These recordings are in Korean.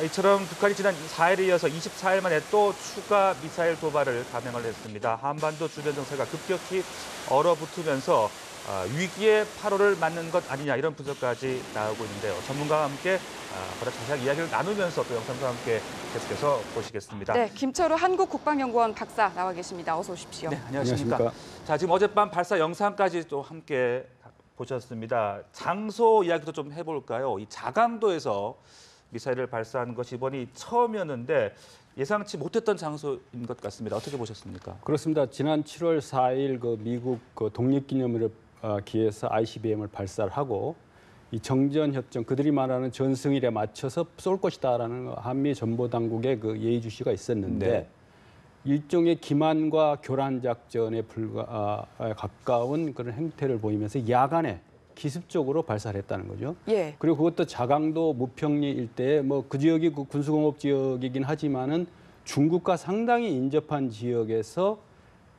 이처럼 북한이 지난 4일에 이어서 24일 만에 또 추가 미사일 도발을 감행을 했습니다. 한반도 주변 정세가 급격히 얼어붙으면서 위기의 파로를 맞는 것 아니냐 이런 분석까지 나오고 있는데요. 전문가와 함께 보다 자세한 이야기를 나누면서 또 영상과 함께 계속해서 보시겠습니다. 네, 김철우 한국국방연구원 박사 나와 계십니다. 어서 오십시오. 네, 안녕하십니까. 자, 지금 어젯밤 발사 영상까지 또 함께 보셨습니다. 장소 이야기도 좀 해볼까요? 이 자강도에서 미사일을 발사한 것이 이번이 처음이었는데 예상치 못했던 장소인 것 같습니다. 어떻게 보셨습니까? 그렇습니다. 지난 7월 4일 그 미국 그 독립기념일을 기해서 ICBM을 발사를 하고 이 정전협정 그들이 말하는 전승일에 맞춰서 쏠 것이다라는 한미 전보당국의 그 예의주시가 있었는데 네. 일종의 기만과 교란 작전에 가까운 그런 행태를 보이면서 야간에 기습적으로 발사를 했다는 거죠. 예. 그리고 그것도 자강도 무평리 일대에 뭐 그 지역이 그 군수공업 지역이긴 하지만은 중국과 상당히 인접한 지역에서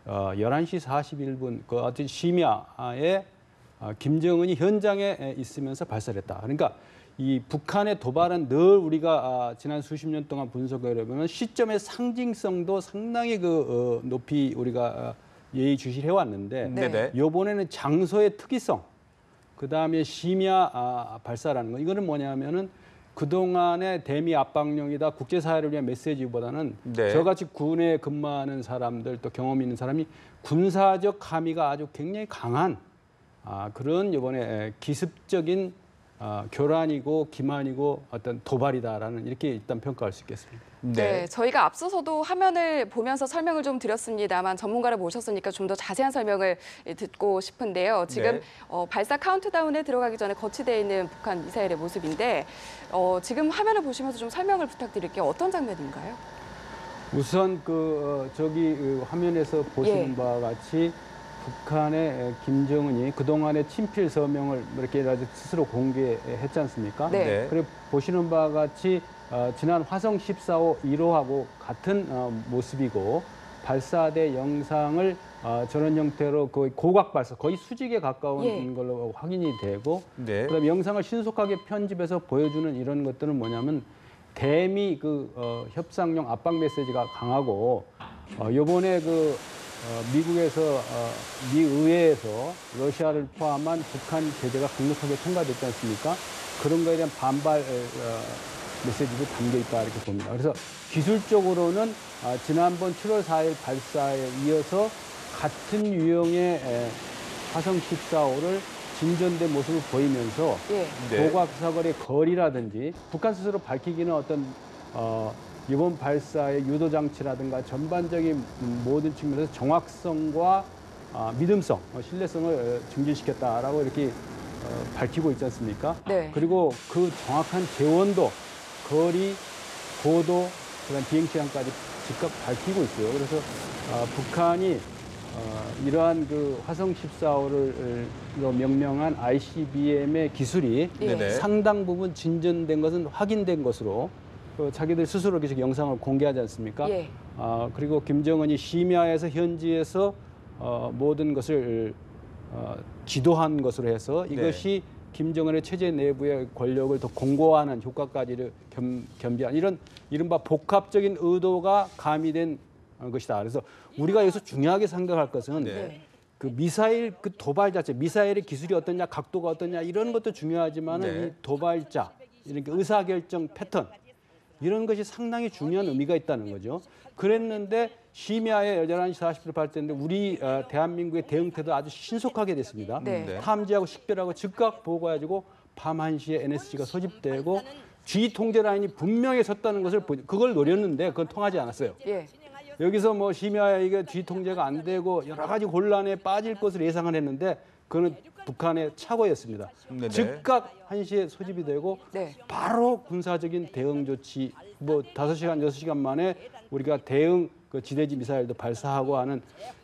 11시 41분 그 어떤 심야에 김정은이 현장에 있으면서 발사를 했다. 그러니까 이 북한의 도발은 늘 우리가 지난 수십 년 동안 분석을 해보면 시점의 상징성도 상당히 높이 우리가 예의주시를 해왔는데 네. 이번에는 장소의 특이성 그다음에 심야 발사라는 거. 이거는 뭐냐면은 그동안의 대미 압박용이다 국제사회를 위한 메시지보다는 네. 저같이 군에 근무하는 사람들 또 경험 있는 사람이 군사적 함의가 아주 굉장히 강한 그런 이번에 기습적인 교란이고 기만이고 어떤 도발이다라는 이렇게 일단 평가할 수 있겠습니다. 네, 저희가 앞서서도 화면을 보면서 설명을 좀 드렸습니다만 전문가를 모셨으니까 좀 더 자세한 설명을 듣고 싶은데요. 지금 네. 발사 카운트다운에 들어가기 전에 거치되어 있는 북한 미사일의 모습인데 지금 화면을 보시면서 좀 설명을 부탁드릴게요. 어떤 장면인가요? 우선 저기 화면에서 보시는 바와 같이 북한의 김정은이 그동안의 친필 서명을 이렇게 스스로 공개했지 않습니까? 네. 그리고 보시는 바와 같이 지난 화성 14호 1호하고 같은 모습이고 발사대 영상을 저런 형태로 거의 고각 발사, 거의 수직에 가까운 예. 걸로 확인이 되고 네. 그다음에 영상을 신속하게 편집해서 보여주는 이런 것들은 뭐냐면 대미 협상용 압박 메시지가 강하고 요번에 미국에서 미 의회에서 러시아를 포함한 북한 제재가 강력하게 통과됐지 않습니까? 그런 거에 대한 반발 메시지도 담겨 있다 이렇게 봅니다. 그래서 기술적으로는 지난번 7월 4일 발사에 이어서 같은 유형의 화성 14호를 진전된 모습을 보이면서 예. 네. 고각사거리의 거리라든지 북한 스스로 밝히기는 어떤 이번 발사의 유도 장치라든가 전반적인 모든 측면에서 정확성과 믿음성, 신뢰성을 증진시켰다라고 이렇게 밝히고 있지 않습니까? 네. 그리고 그 정확한 재원도, 거리, 고도, 그다음 비행 시간까지 즉각 밝히고 있어요. 그래서 북한이 이러한 화성 14호로 명명한 ICBM의 기술이 네. 상당 부분 진전된 것은 확인된 것으로 자기들 스스로 계속 영상을 공개하지 않습니까? 예. 그리고 김정은이 심야에서 현지에서 모든 것을 지도한 것으로 해서 이것이 김정은의 체제 내부의 권력을 더 공고화하는 효과까지를 겸비한 이런 이른바 복합적인 의도가 가미된 것이다. 그래서 우리가 여기서 중요하게 생각할 것은 그 미사일 그 도발 자체, 미사일의 기술이 어떠냐, 각도가 어떠냐 이런 것도 중요하지만은 이 도발자, 이렇게 의사결정 패턴 이런 것이 상당히 중요한 의미가 있다는 거죠. 그랬는데 심야에 11시 40분 발사했는데 우리 대한민국의 대응 태도 아주 신속하게 됐습니다. 네. 탐지하고 식별하고 즉각 보고해가지고 밤 1시에 NSC가 소집되고 G 통제 라인이 분명히 섰다는 것을 그걸 노렸는데 그건 통하지 않았어요. 예. 여기서 뭐 심야에 이게 G 통제가 안 되고 여러 가지 혼란에 빠질 것을 예상을 했는데 그거는 북한의 착오였습니다. 네네. 즉각 1시에 소집이 되고 네. 바로 군사적인 대응 조치 뭐 5시간, 6시간 만에 우리가 대응 지대지 미사일도 발사하고 하는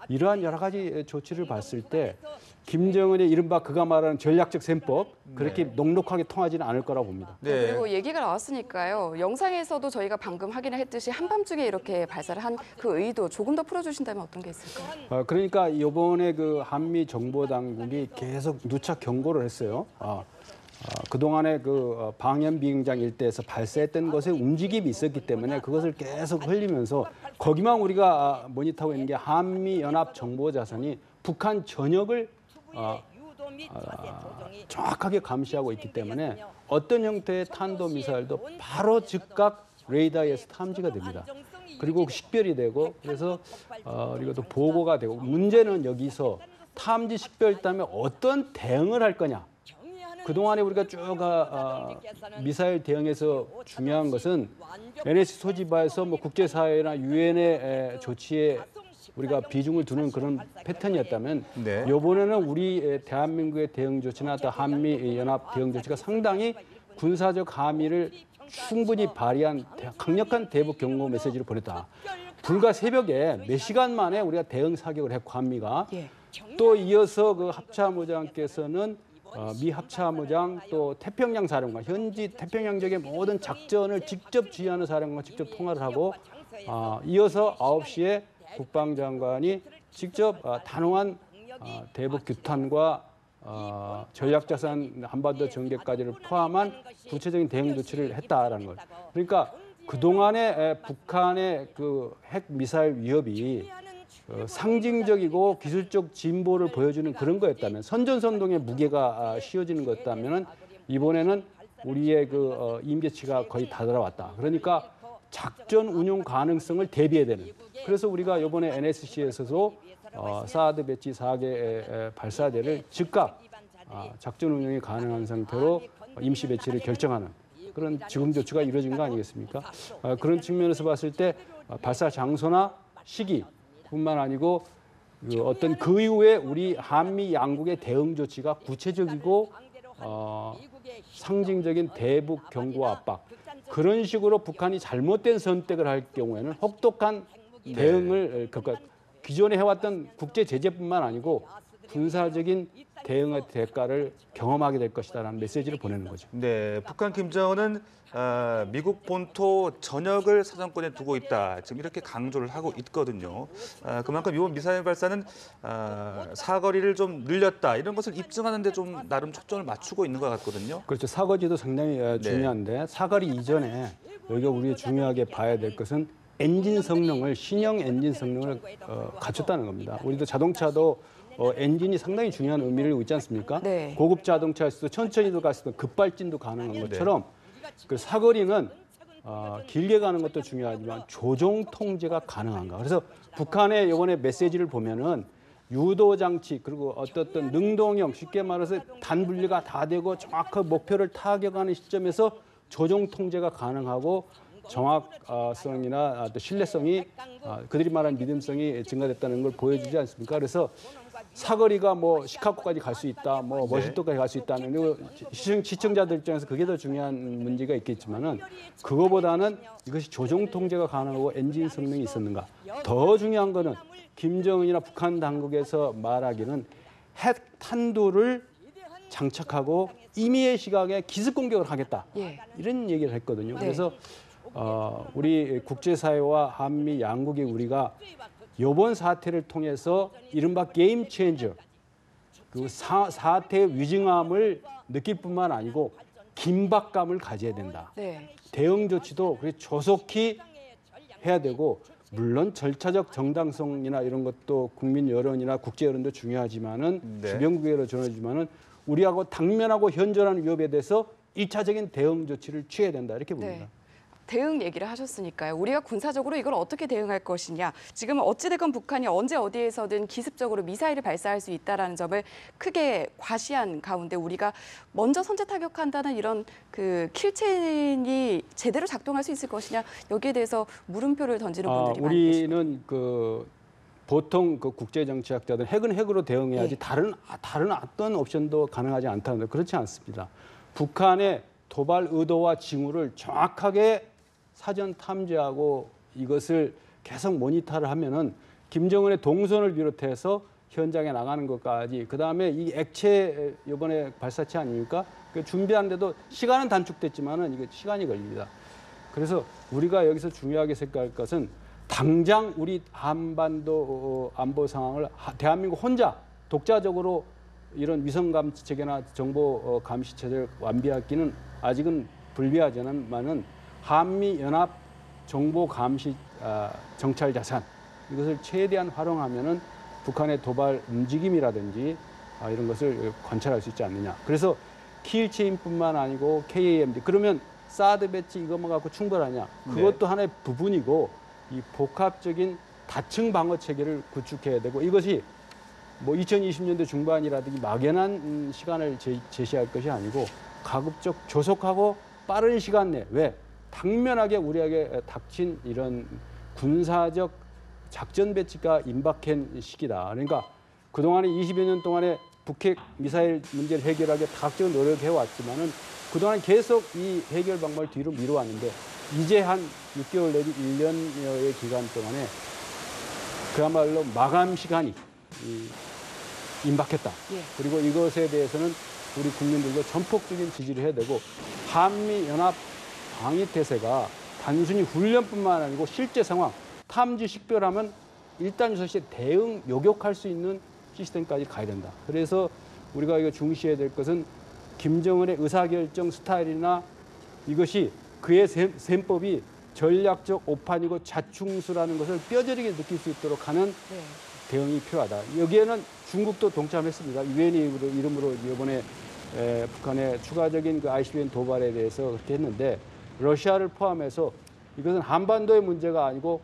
이러한 여러 가지 조치를 봤을 때 김정은의 이른바 그가 말하는 전략적 셈법 그렇게 녹록하게 통하지는 않을 거라고 봅니다. 네. 그리고 얘기가 나왔으니까요. 영상에서도 저희가 방금 확인을 했듯이 한밤중에 이렇게 발사를 한 그 의도 조금 더 풀어주신다면 어떤 게 있을까요? 그러니까 이번에 한미 정보 당국이 계속 누차 경고를 했어요. 그동안에 그 방연 비행장 일대에서 발사했던 것에 움직임이 있었기 때문에 그것을 계속 흘리면서 거기만 우리가 모니터하고 있는 게 한미연합정보자산이 북한 전역을 정확하게 감시하고 있기 때문에 어떤 형태의 탄도미사일도 바로 즉각 레이더에서 탐지가 됩니다. 그리고 식별이 되고 그래서 그리고 또 보고가 되고 문제는 여기서 탐지 식별했다면 어떤 대응을 할 거냐. 그동안에 우리가 쭉 미사일 대응에서 중요한 것은 NSC 소집하에서 뭐 국제사회나 유엔의 조치에 우리가 비중을 두는 그런 패턴이었다면 네. 이번에는 우리 대한민국의 대응 조치나 또 한미연합 대응 조치가 상당히 군사적 함의를 충분히 발휘한 강력한 대북 경고 메시지를 보냈다. 불과 새벽에 몇 시간 만에 우리가 대응 사격을 했고 한미가 또 이어서 그 합참의장께서는 미 합참의장 또 태평양 사령관 현지 태평양 지역의 모든 작전을 직접 지휘하는 사령관과 직접 통화를 하고 이어서 9시에 국방장관이 직접 단호한 대북 규탄과 전략자산 한반도 전개까지를 포함한 구체적인 대응 조치를 했다라는 걸. 그러니까 그동안에 북한의 그 핵 미사일 위협이 상징적이고 기술적 진보를 보여주는 그런 거였다면 선전선동의 무게가 씌워지는 거였다면 이번에는 우리의 그 임계치가 거의 다 돌아왔다. 그러니까 작전 운용 가능성을 대비해야 되는. 그래서 우리가 이번에 NSC에서도 사드 배치 4개 발사대를 즉각 작전 운용이 가능한 상태로 임시 배치를 결정하는 그런 지금 조치가 이루어진 거 아니겠습니까? 그런 측면에서 봤을 때 발사 장소나 시기 뿐만 아니고 어떤 그 이후에 우리 한미 양국의 대응 조치가 구체적이고 상징적인 대북 경고 압박 그런 식으로 북한이 잘못된 선택을 할 경우에는 혹독한 대응을 기존에 해왔던 국제 제재뿐만 아니고 군사적인 대응의 대가를 경험하게 될 것이다라는 메시지를 보내는 거죠. 네, 북한 김정은은 미국 본토 전역을 사정권에 두고 있다. 지금 이렇게 강조를 하고 있거든요. 그만큼 이번 미사일 발사는 사거리를 좀 늘렸다. 이런 것을 입증하는 데 좀 나름 초점을 맞추고 있는 것 같거든요. 그렇죠. 사거리도 상당히 중요한데 사거리 이전에 여기가 우리가 중요하게 봐야 될 것은 엔진 성능을 신형 엔진 성능을 갖췄다는 겁니다. 우리도 자동차도 엔진이 상당히 중요한 의미를 있지 않습니까? 네. 고급 자동차에서도 천천히도 갈 수 있고 급발진도 가능한 것처럼 그 사거리는 길게 가는 것도 중요하지만 조종 통제가 가능한가. 그래서 북한의 이번에 메시지를 보면은 유도 장치 그리고 어떤 능동형 쉽게 말해서 단분리가 다 되고 정확한 목표를 타격하는 시점에서 조종 통제가 가능하고 정확성이나 또 신뢰성이 그들이 말하는 믿음성이 증가됐다는 걸 보여주지 않습니까? 그래서 사거리가 뭐 시카고까지 갈 수 있다, 뭐 워싱턴까지 갈 수 있다는 그리고 시청자들 입장에서 그게 더 중요한 문제가 있겠지만은 그거보다는 이것이 조종 통제가 가능하고 엔진 성능이 있었는가. 더 중요한 거는 김정은이나 북한 당국에서 말하기는 핵 탄두를 장착하고 임의의 시각에 기습 공격을 하겠다. 이런 얘기를 했거든요. 그래서 우리 국제사회와 한미 양국이 우리가 이번 사태를 통해서 이른바 게임 체인저, 그 사태의 위중함을 느낄 뿐만 아니고 긴박감을 가져야 된다. 대응 조치도 조속히 해야 되고 물론 절차적 정당성이나 이런 것도 국민 여론이나 국제 여론도 중요하지만은 주변국의 여론도 중요하지만은 우리하고 당면하고 현존하는 위협에 대해서 1차적인 대응 조치를 취해야 된다 이렇게 봅니다. 대응 얘기를 하셨으니까요. 우리가 군사적으로 이걸 어떻게 대응할 것이냐. 지금 어찌됐건 북한이 언제 어디에서든 기습적으로 미사일을 발사할 수 있다는 점을 크게 과시한 가운데 우리가 먼저 선제 타격한다는 이런 그 킬체인이 제대로 작동할 수 있을 것이냐. 여기에 대해서 물음표를 던지는 분들이 많이 계십니다. 우리는 보통 국제정치학자들 핵은 핵으로 대응해야지 다른 어떤 옵션도 가능하지 않다는데 그렇지 않습니다. 북한의 도발 의도와 징후를 정확하게 사전 탐지하고 이것을 계속 모니터를 하면은 김정은의 동선을 비롯해서 현장에 나가는 것까지 그다음에 이 액체 이번에 발사체 아닙니까? 그 준비하는데도 시간은 단축됐지만은 이게 시간이 걸립니다. 그래서 우리가 여기서 중요하게 생각할 것은 당장 우리 한반도 안보 상황을 대한민국 혼자 독자적으로 이런 위성 감시 체계나 정보 감시 체제를 완비하기는 아직은 불비하지만은 한미 연합 정보 감시 정찰 자산 이것을 최대한 활용하면은 북한의 도발 움직임이라든지 이런 것을 관찰할 수 있지 않느냐. 그래서 킬체인뿐만 아니고 KAMD 그러면 사드 배치 이것만 갖고 충분하냐? 그것도 네. 하나의 부분이고 이 복합적인 다층 방어 체계를 구축해야 되고 이것이 뭐 2020년대 중반이라든지 막연한 시간을 제시할 것이 아니고 가급적 조속하고 빠른 시간 내에 왜 당면하게 우리에게 닥친 이런 군사적 작전 배치가 임박한 시기다. 그러니까 그동안에 20여 년 동안에 북핵 미사일 문제를 해결하기 각종 노력해 왔지만은 그동안 계속 이 해결 방법을 뒤로 미뤄왔는데 이제 한 6개월 내지 1년여의 기간 동안에 그야말로 마감 시간이 임박했다. 예. 그리고 이것에 대해서는 우리 국민들도 전폭적인 지지를 해야 되고 한미 연합 방위 태세가 단순히 훈련뿐만 아니고 실제 상황 탐지 식별하면 일단 유사시에 대응 요격할 수 있는 시스템까지 가야 된다. 그래서 우리가 이거 중시해야 될 것은 김정은의 의사결정 스타일이나 이것이 그의 셈법이 전략적 오판이고 자충수라는 것을 뼈저리게 느낄 수 있도록 하는 네. 대응이 필요하다. 여기에는 중국도 동참했습니다. 유엔의 이름으로 이번에 북한의 추가적인 그 ICBM 도발에 대해서 그렇게 했는데 러시아를 포함해서 이것은 한반도의 문제가 아니고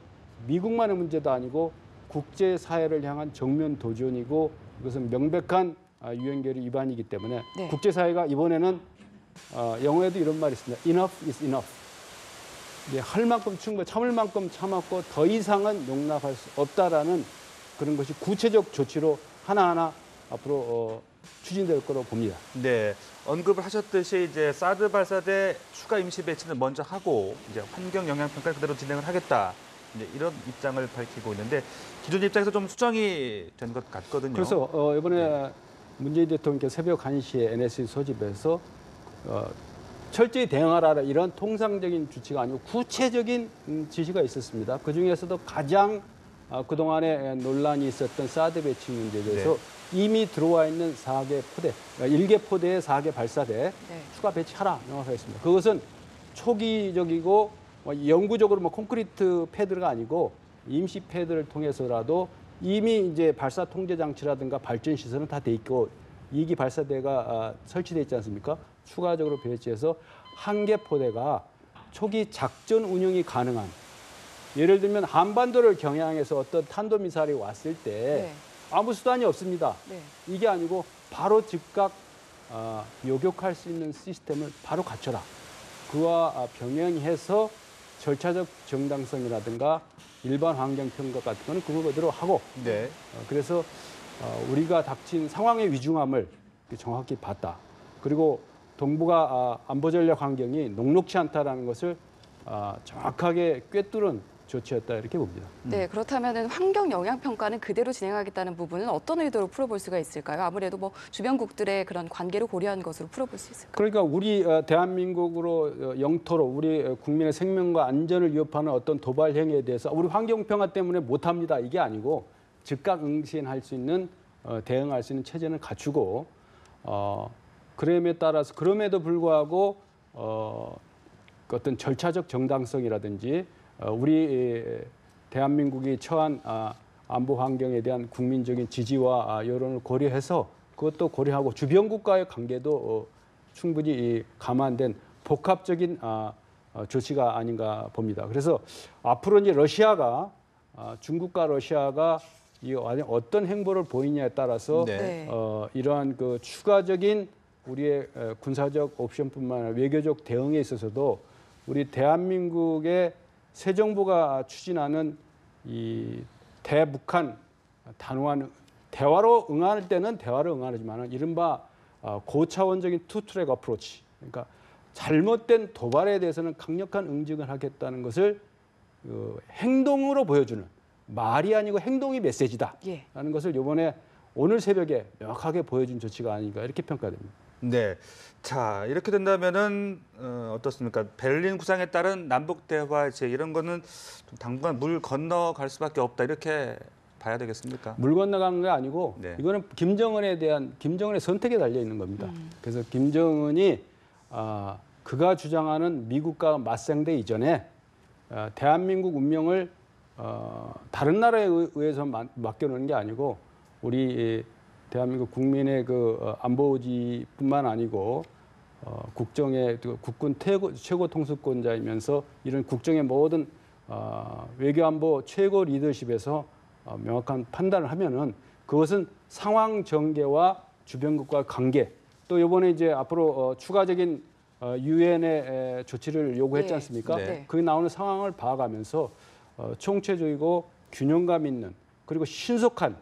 미국만의 문제도 아니고 국제사회를 향한 정면 도전이고 이것은 명백한 유엔결의 위반이기 때문에 네. 국제사회가 이번에는 영어에도 이런 말이 있습니다. Enough is enough. 할 만큼 충분히 참을 만큼 참았고 더 이상은 용납할 수 없다라는 그런 것이 구체적 조치로 하나하나 앞으로 추진될 거로 봅니다. 네, 언급을 하셨듯이 이제 사드 발사대 추가 임시 배치는 먼저 하고 이제 환경 영향 평가 그대로 진행을 하겠다. 이제 이런 입장을 밝히고 있는데 기존 입장에서 좀 수정이 된 것 같거든요. 그래서 이번에 문재인 대통령께서 새벽 1시에 NSC 소집해서 철저히 대응하라 이런 통상적인 주치가 아니고 구체적인 지시가 있었습니다. 그중에서도 가장 그동안에 논란이 있었던 사드 배치 문제에 대해서 이미 들어와 있는 4개 포대, 1개 포대에 4개 발사대 추가 배치하라 명확하겠습니다. 그것은 초기적이고 영구적으로 콘크리트 패드가 아니고 임시 패드를 통해서라도 이미 이제 발사 통제 장치라든가 발전 시설은 다 돼 있고 2기 발사대가 설치돼 있지 않습니까? 추가적으로 배치해서 한 개 포대가 초기 작전 운영이 가능한 예를 들면 한반도를 겨냥해서 어떤 탄도미사일이 왔을 때 아무 수단이 없습니다. 이게 아니고 바로 즉각 요격할 수 있는 시스템을 바로 갖춰라. 그와 병행해서 절차적 정당성이라든가 일반 환경평가 같은 거는 그거 그대로 하고 그래서 우리가 닥친 상황의 위중함을 정확히 봤다. 그리고 동북아 안보전략 환경이 녹록치 않다라는 것을 정확하게 꿰뚫은 조치였다 이렇게 봅니다. 네, 그렇다면 환경 영향 평가는 그대로 진행하겠다는 부분은 어떤 의도로 풀어볼 수가 있을까요? 아무래도 뭐 주변국들의 그런 관계를 고려한 것으로 풀어볼 수 있을까요? 그러니까 우리 대한민국으로 영토로 우리 국민의 생명과 안전을 위협하는 어떤 도발 행위에 대해서 우리 환경 평가 때문에 못합니다. 이게 아니고 즉각 응시할 수 있는 대응할 수 있는 체제는 갖추고 그럼에 따라서 그럼에도 불구하고 어떤 절차적 정당성이라든지 우리 대한민국이 처한 안보 환경에 대한 국민적인 지지와 여론을 고려해서 그것도 고려하고 주변 국가의 관계도 충분히 감안된 복합적인 조치가 아닌가 봅니다. 그래서 앞으로 이제 러시아가 중국과 러시아가 이 어떤 행보를 보이냐에 따라서 이러한 그 추가적인 우리의 군사적 옵션뿐만 아니라 외교적 대응에 있어서도 우리 대한민국의 새 정부가 추진하는 이 대북한 단호한 대화로 응할 때는 대화로 응하지만 이른바 고차원적인 투트랙 어프로치 그러니까 잘못된 도발에 대해서는 강력한 응징을 하겠다는 것을 행동으로 보여주는 말이 아니고 행동이 메시지다라는 것을 이번에 오늘 새벽에 명확하게 보여준 조치가 아닌가 이렇게 평가됩니다. 네, 자 이렇게 된다면은 어떻습니까? 베를린 구상에 따른 남북 대화 이런 거는 좀 당분간 물 건너갈 수밖에 없다 이렇게 봐야 되겠습니까? 물 건너간 게 아니고 네. 이거는 김정은에 대한 김정은의 선택에 달려 있는 겁니다. 그래서 김정은이 그가 주장하는 미국과 맞상대 이전에 대한민국 운명을 다른 나라에 의해서 맡겨놓는 게 아니고 우리 대한민국 국민의 그 안보지뿐만 아니고 국정의 국군 최고 통수권자이면서 이런 국정의 모든 외교안보 최고 리더십에서 명확한 판단을 하면은 그것은 상황 전개와 주변국과 관계 또 이번에 이제 앞으로 추가적인 유엔의 조치를 요구했지 네. 않습니까? 네. 거기 나오는 상황을 봐가면서 총체적이고 균형감 있는 그리고 신속한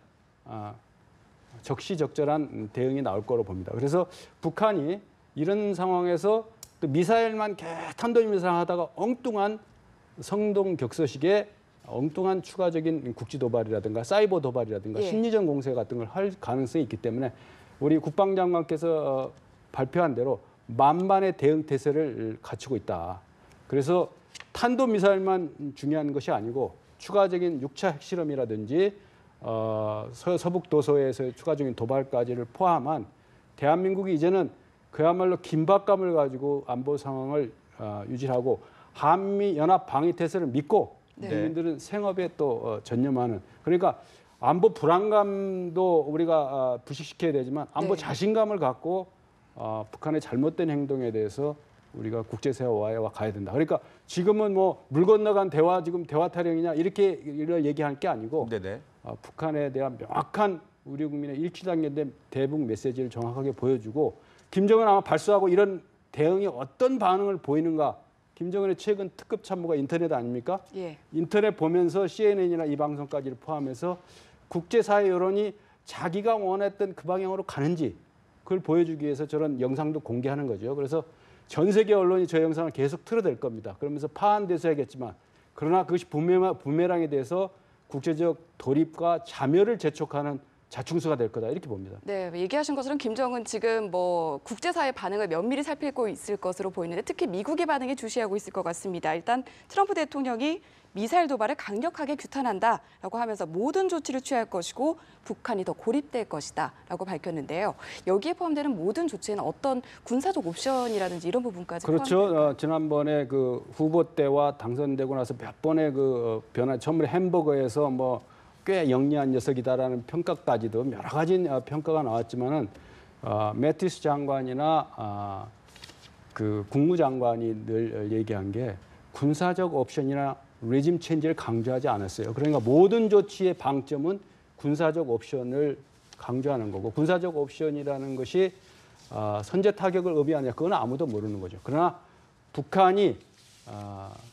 적시적절한 대응이 나올 거로 봅니다. 그래서 북한이 이런 상황에서 또 미사일만 탄도미사일 하다가 엉뚱한 성동격서식의 엉뚱한 추가적인 국지 도발이라든가 사이버 도발이라든가 예. 심리전 공세 같은 걸 할 가능성이 있기 때문에 우리 국방장관께서 발표한 대로 만반의 대응 태세를 갖추고 있다. 그래서 탄도미사일만 중요한 것이 아니고 추가적인 6차 핵실험이라든지 서북 도서에서의 추가적인 도발까지를 포함한 대한민국이 이제는 그야말로 긴박감을 가지고 안보 상황을 유지하고 한미 연합 방위 태세를 믿고 네. 국민들은 생업에 또 전념하는 그러니까 안보 불안감도 우리가 불식시켜야 되지만 안보 네. 자신감을 갖고 북한의 잘못된 행동에 대해서 우리가 국제사회와 가야 된다. 그러니까 지금은 뭐 물 건너간 지금 대화 타령이냐 이렇게 이걸 얘기할 게 아니고 네네. 북한에 대한 명확한 우리 국민의 일치단계된 대북 메시지를 정확하게 보여주고 김정은 아마 발수하고 이런 대응이 어떤 반응을 보이는가 김정은의 최근 특급 참모가 인터넷 아닙니까? 예. 인터넷 보면서 CNN이나 이 방송까지를 포함해서 국제사회 여론이 자기가 원했던 그 방향으로 가는지 그걸 보여주기 위해서 저런 영상도 공개하는 거죠. 그래서 전 세계 언론이 저 영상을 계속 틀어댈 겁니다. 그러면서 파한돼서야겠지만 그러나 그것이 부메랑에 대해서 국제적 돌입과 자멸을 재촉하는 자충수가 될 거다 이렇게 봅니다. 네, 얘기하신 것처럼 김정은 지금 뭐 국제사회 반응을 면밀히 살피고 있을 것으로 보이는데 특히 미국의 반응에 주시하고 있을 것 같습니다. 일단 트럼프 대통령이 미사일 도발을 강력하게 규탄한다라고 하면서 모든 조치를 취할 것이고 북한이 더 고립될 것이다라고 밝혔는데요. 여기에 포함되는 모든 조치에는 어떤 군사적 옵션이라든지 이런 부분까지 그렇죠. 지난번에 그 후보 때와 당선되고 나서 몇 번의 그 변화, 처음에 햄버거에서 뭐 꽤 영리한 녀석이다라는 평가까지도 여러 가지 평가가 나왔지만은 매티스 장관이나 그 국무장관이 늘 얘기한 게 군사적 옵션이나 레짐 체인지를 강조하지 않았어요. 그러니까 모든 조치의 방점은 군사적 옵션을 강조하는 거고 군사적 옵션이라는 것이 선제 타격을 의미하냐 그건 아무도 모르는 거죠. 그러나 북한이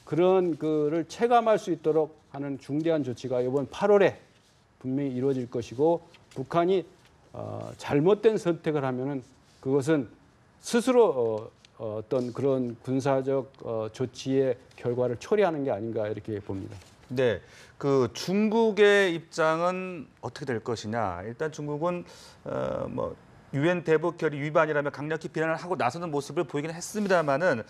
그런 거를 체감할 수 있도록 하는 중대한 조치가 이번 8월에 분명히 이루어질 것이고 북한이 잘못된 선택을 하면은 그것은 스스로 어떤 그런 군사적 조치의 결과를 초래하는 게 아닌가 이렇게 봅니다. 네, 그 중국의 입장은 어떻게 될 것이냐. 일단 중국은 뭐 유엔 대북 결의 위반이라며 강력히 비난을 하고 나서는 모습을 보이긴 했습니다만은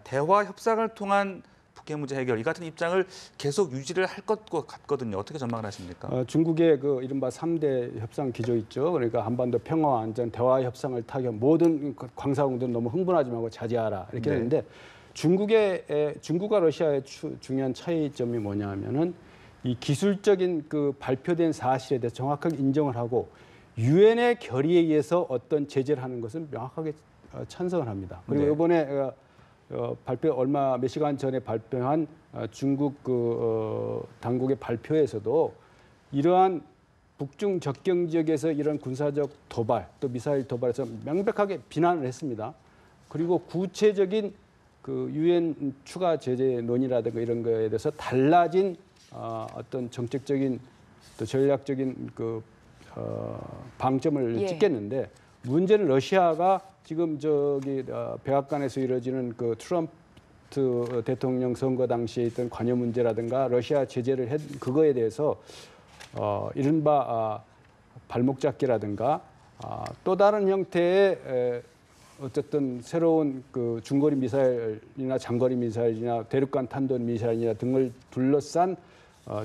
대화 협상을 통한 북핵 문제 해결 이 같은 입장을 계속 유지를 할 것 같거든요. 어떻게 전망을 하십니까? 중국의 그 이른바 3대 협상 기조 있죠. 그러니까 한반도 평화 안전 대화 협상을 타결 모든 광사국들은 너무 흥분하지 말고 자제하라 이렇게 네. 했는데 중국과 러시아의 중요한 차이점이 뭐냐면은 이 기술적인 그 발표된 사실에 대해서 정확하게 인정을 하고 유엔의 결의에 의해서 어떤 제재를 하는 것은 명확하게 찬성을 합니다. 그리고 네. 이번에 몇 시간 전에 발표한 중국 당국의 발표에서도 이러한 북중 접경 지역에서 이런 군사적 도발 또 미사일 도발에서 명백하게 비난을 했습니다. 그리고 구체적인 그 유엔 추가 제재 논의라든가 이런 거에 대해서 달라진 어떤 정책적인 또 전략적인 그 방점을 예. 찍겠는데 문제는 러시아가 지금 백악관에서 이루어지는 그 트럼프 대통령 선거 당시에 있던 관여 문제라든가 러시아 제재를 그거에 대해서 이른바 발목 잡기라든가 또 다른 형태의 어쨌든 새로운 그 중거리 미사일이나 장거리 미사일이나 대륙간 탄도 미사일이나 등을 둘러싼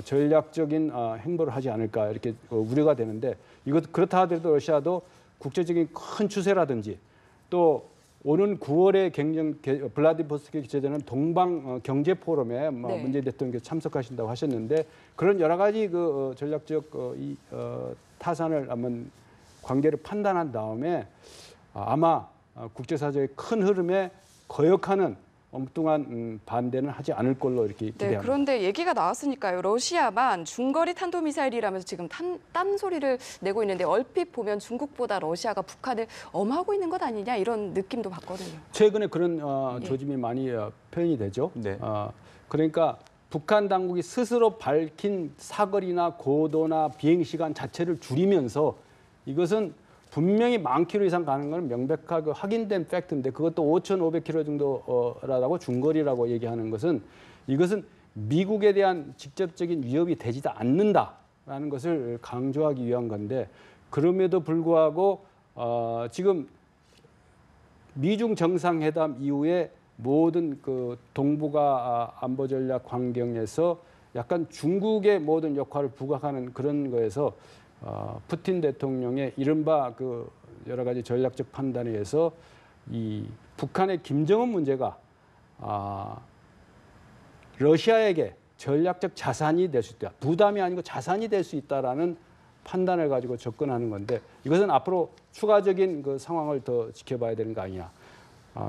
전략적인 행보를 하지 않을까 이렇게 우려가 되는데 이것 그렇다 하더라도 러시아도 국제적인 큰 추세라든지 또 오는 9월에 블라디보스토크에 개최되는 동방 경제 포럼에 네. 문재인 대통령께서 참석하신다고 하셨는데 그런 여러 가지 전략적 타산을 한번 관계를 판단한 다음에 아마 국제사회의 큰 흐름에 거역하는 엉뚱한 반대는 하지 않을 걸로 이렇게 기대합니다. 그런데 얘기가 나왔으니까요. 러시아만 중거리 탄도미사일이라면서 지금 딴소리를 내고 있는데 얼핏 보면 중국보다 러시아가 북한을 엄하고 있는 것 아니냐 이런 느낌도 받거든요. 최근에 그런 조짐이 많이 표현이 되죠. 네. 그러니까 북한 당국이 스스로 밝힌 사거리나 고도나 비행시간 자체를 줄이면서 이것은 분명히 10,000km 이상 가는 건 명백하게 확인된 팩트인데 그것도 5,500km 정도라고 중거리라고 얘기하는 것은 이것은 미국에 대한 직접적인 위협이 되지도 않는다라는 것을 강조하기 위한 건데 그럼에도 불구하고 지금 미중 정상회담 이후에 모든 그 동북아 안보 전략 환경에서 약간 중국의 모든 역할을 부각하는 그런 거에서 푸틴 대통령의 이른바 그 여러 가지 전략적 판단에 의해서 이 북한의 김정은 문제가 러시아에게 전략적 자산이 될 수 있다. 부담이 아니고 자산이 될 수 있다라는 판단을 가지고 접근하는 건데 이것은 앞으로 추가적인 그 상황을 더 지켜봐야 되는 거 아니냐.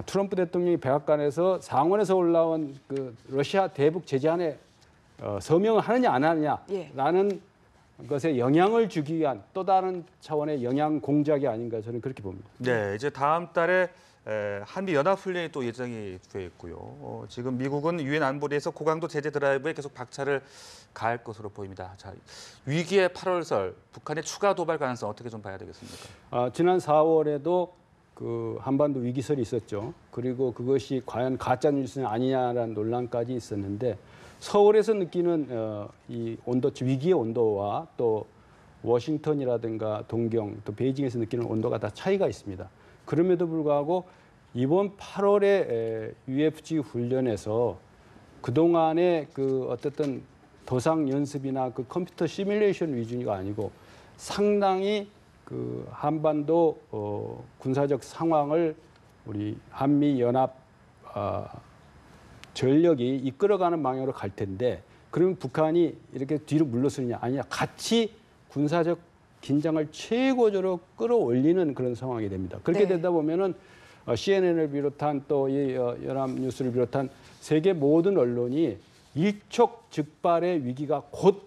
트럼프 대통령이 백악관에서 상원에서 올라온 그 러시아 대북 제재안에 서명을 하느냐 안 하느냐라는 것에 영향을 주기 위한 또 다른 차원의 영향 공작이 아닌가 저는 그렇게 봅니다. 네, 이제 다음 달에 한미 연합 훈련이 또 예정이 돼 있고요. 지금 미국은 유엔 안보리에서 고강도 제재 드라이브에 계속 박차를 가할 것으로 보입니다. 자, 위기의 8월설 북한의 추가 도발 가능성 어떻게 좀 봐야 되겠습니까? 지난 4월에도 그 한반도 위기설이 있었죠. 그리고 그것이 과연 가짜 뉴스는 아니냐라는 논란까지 있었는데 서울에서 느끼는 이 온도, 위기의 온도와 또 워싱턴이라든가 동경, 또 베이징에서 느끼는 온도가 다 차이가 있습니다. 그럼에도 불구하고 이번 8월에 UFC 훈련에서 그동안의 그 어쨌든 도상 연습이나 그 컴퓨터 시뮬레이션 위주가 아니고 상당히 그 한반도 군사적 상황을 우리 한미 연합 전력이 이끌어가는 방향으로 갈 텐데 그러면 북한이 이렇게 뒤로 물러서느냐 아니냐 같이 군사적 긴장을 최고조로 끌어올리는 그런 상황이 됩니다. 그렇게 되다 보면은 CNN을 비롯한 또 이 연합뉴스를 비롯한 세계 모든 언론이 일촉즉발의 위기가 곧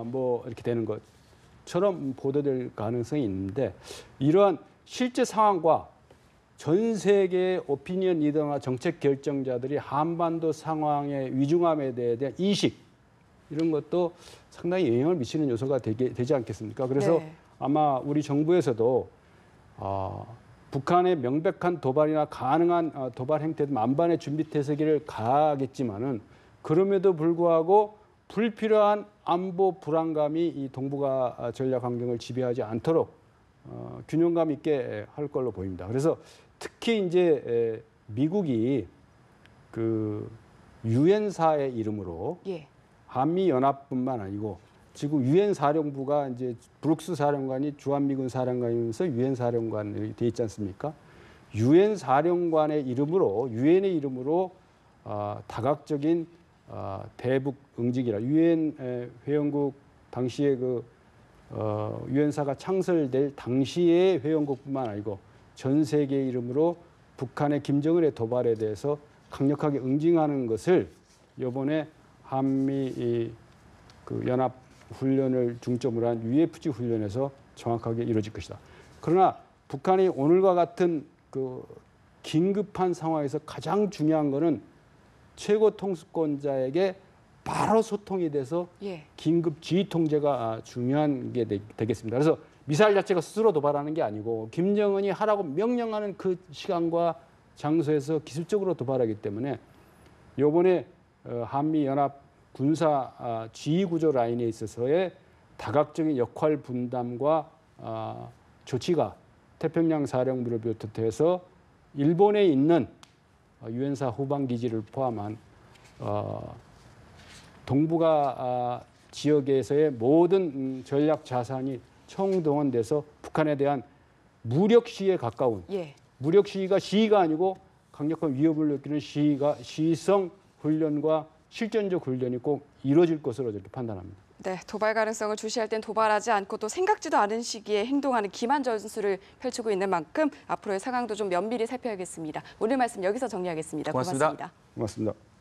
뭐 이렇게 되는 것처럼 보도될 가능성이 있는데 이러한 실제 상황과 전 세계의 오피니언 리더나 정책 결정자들이 한반도 상황의 위중함에 대한 인식 이런 것도 상당히 영향을 미치는 요소가 되지 않겠습니까? 그래서 네. 아마 우리 정부에서도 북한의 명백한 도발이나 가능한 도발 행태도 만반의 준비 태세기를 가하겠지만은 그럼에도 불구하고 불필요한 안보 불안감이 이 동북아 전략 환경을 지배하지 않도록 균형감 있게 할 걸로 보입니다. 그래서 특히 이제 미국이 그 유엔사의 이름으로 한미 연합뿐만 아니고 지금 유엔 사령부가 이제 브룩스 사령관이 주한미군 사령관이면서 유엔 사령관이 돼 있지 않습니까? 유엔 사령관의 이름으로 유엔의 이름으로 다각적인 대북 응징이라 유엔 회원국 당시에 그 유엔사가 창설될 당시의 회원국뿐만 아니고 전 세계의 이름으로 북한의 김정은의 도발에 대해서 강력하게 응징하는 것을 이번에 한미 그 연합 훈련을 중점으로 한 UFC 훈련에서 정확하게 이루어질 것이다. 그러나 북한이 오늘과 같은 그 긴급한 상황에서 가장 중요한 것은 최고 통수권자에게 바로 소통이 돼서 긴급 지휘 통제가 중요한 게 되겠습니다. 그래서 미사일 자체가 스스로 도발하는 게 아니고 김정은이 하라고 명령하는 그 시간과 장소에서 기술적으로 도발하기 때문에 이번에 한미 연합 군사 지휘 구조 라인에 있어서의 다각적인 역할 분담과 조치가 태평양 사령부를 비롯해서 일본에 있는 유엔사 후방 기지를 포함한 동북아 지역에서의 모든 전략 자산이 총동원돼서 북한에 대한 무력 시위에 가까운 예. 무력 시위가 아니고 강력한 위협을 느끼는 시위성 훈련과 실전적 훈련이 꼭 이루어질 것으로 이렇게 판단합니다. 네, 도발 가능성을 주시할 땐 도발하지 않고 또 생각지도 않은 시기에 행동하는 기만 전술을 펼치고 있는 만큼 앞으로의 상황도 좀 면밀히 살펴야겠습니다. 오늘 말씀 여기서 정리하겠습니다. 고맙습니다. 고맙습니다. 고맙습니다.